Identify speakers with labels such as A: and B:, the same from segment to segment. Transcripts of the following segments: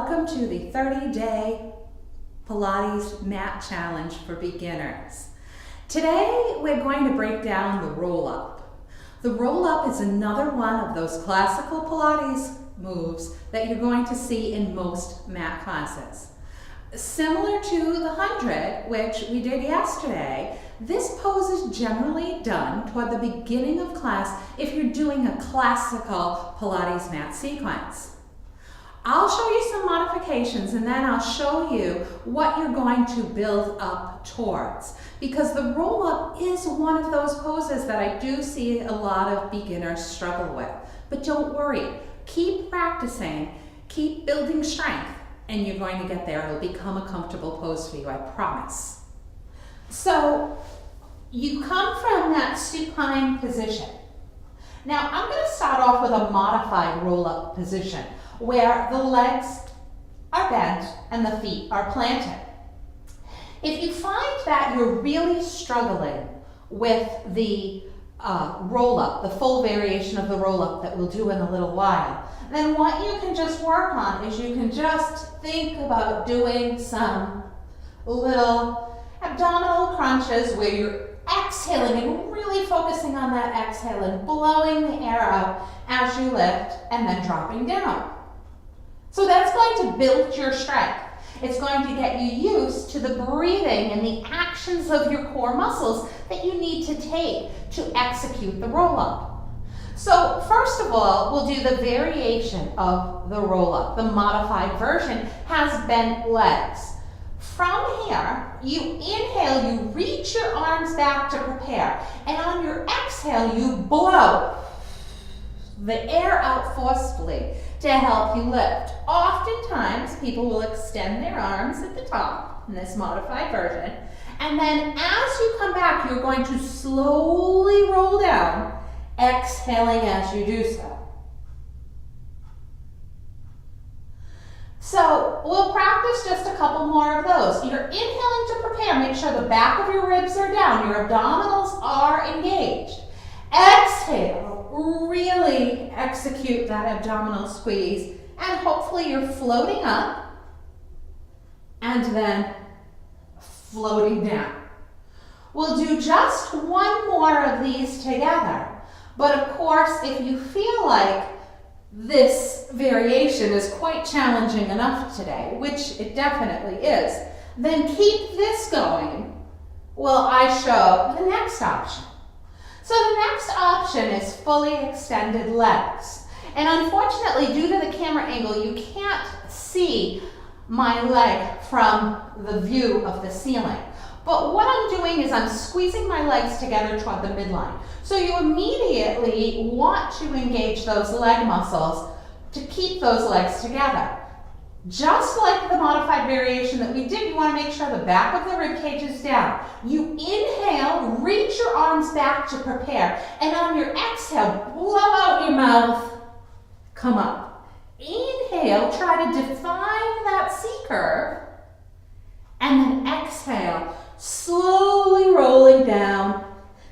A: welcome to the 30-day Pilates mat challenge for beginners. Today we're going to break down the roll-up. The roll-up is another one of those classical Pilates moves that you're going to see in most mat classes. Similar to the 100, which we did yesterday, this pose is generally done toward the beginning of class if you're doing a classical Pilates mat sequence. I'll show you some modifications and then I'll show you what you're going to build up towards, because the roll-up is one of those poses that I do see a lot of beginners struggle with. But don't worry, keep practicing, keep building strength, and you're going to get there. It'll become a comfortable pose for you, I promise. So you come from that supine position. Now I'm going to start off with a modified roll-up position where the legs are bent and the feet are planted. If you find that you're really struggling with the roll-up, the full variation of the roll-up that we'll do in a little while, then what you can just work on is you can just think about doing some little abdominal crunches where you're exhaling and really focusing on that exhale and blowing the air out as you lift and then dropping down. So that's going to build your strength. It's going to get you used to the breathing and the actions of your core muscles that you need to take to execute the roll-up. So first of all, we'll do the variation of the roll-up. The modified version has bent legs. From here, you inhale, you reach your arms back to prepare, and on your exhale, you blow the air out forcefully to help you lift. Oftentimes, people will extend their arms at the top in this modified version, and then as you come back, you're going to slowly roll down, exhaling as you do so. So we'll practice just a couple more of those. You're inhaling to prepare. Make sure the back of your ribs are down. Your abdominals are engaged. Exhale. Really execute that abdominal squeeze. And hopefully you're floating up and then floating down. We'll do just one more of these together. But of course, if you feel like this variation is quite challenging enough today, which it definitely is, then keep this going while I show the next option. So the next option is fully extended legs. And unfortunately, due to the camera angle, you can't see my leg from the view of the ceiling. But what I'm doing is I'm squeezing my legs together toward the midline. So you immediately want to engage those leg muscles to keep those legs together. Just like the modified variation that we did, you want to make sure the back of the rib cage is down. You inhale, reach your arms back to prepare, and on your exhale, blow out your mouth, come up. Inhale, try to define that C curve, and then exhale, slowly rolling down,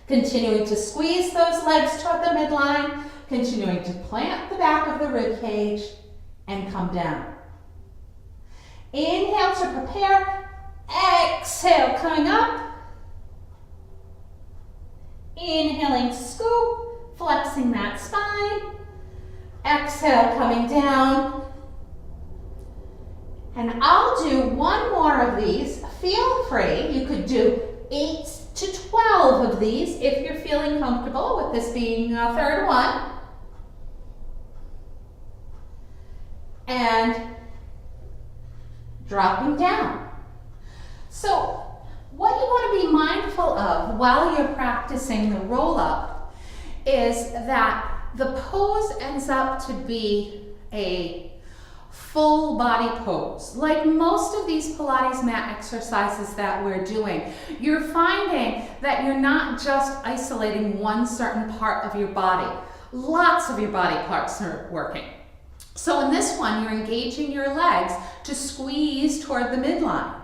A: continuing to squeeze those legs toward the midline, continuing to plant the back of the rib cage, and come down. Inhale to prepare, exhale, coming up. Inhaling, scoop, flexing that spine. Exhale, coming down. And I'll do one more of these. Feel free, you could do 8 to 12 of these if you're feeling comfortable with this being a third one. And dropping down. So what you want to be mindful of while you're practicing the roll-up is that the pose ends up to be a full body pose. Like most of these Pilates mat exercises that we're doing, you're finding that you're not just isolating one certain part of your body. Lots of your body parts are working. So in this one, you're engaging your legs to squeeze toward the midline.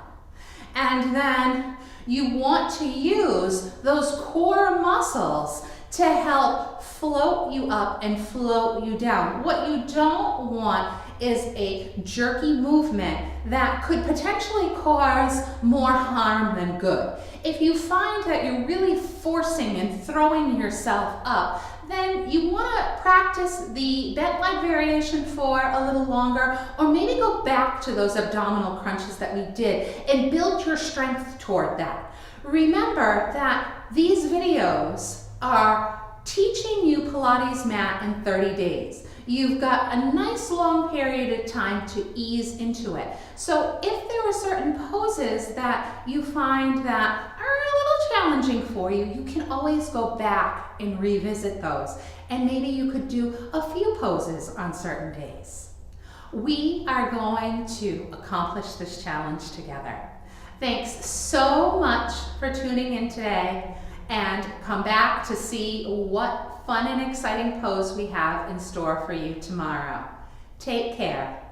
A: And then you want to use those core muscles to help float you up and float you down. What you don't want is a jerky movement that could potentially cause more harm than good. If you find that you're really forcing and throwing yourself up, then you want to practice the bent leg variation for a little longer, or maybe go back to those abdominal crunches that we did and build your strength toward that. Remember that these videos are teaching you Pilates mat in 30 days. You've got a nice long period of time to ease into it. So if there are certain poses that you find that are a little challenging for you, you can always go back and revisit those. And maybe you could do a few poses on certain days. We are going to accomplish this challenge together. Thanks so much for tuning in today, and come back to see what fun and exciting pose we have in store for you tomorrow. Take care.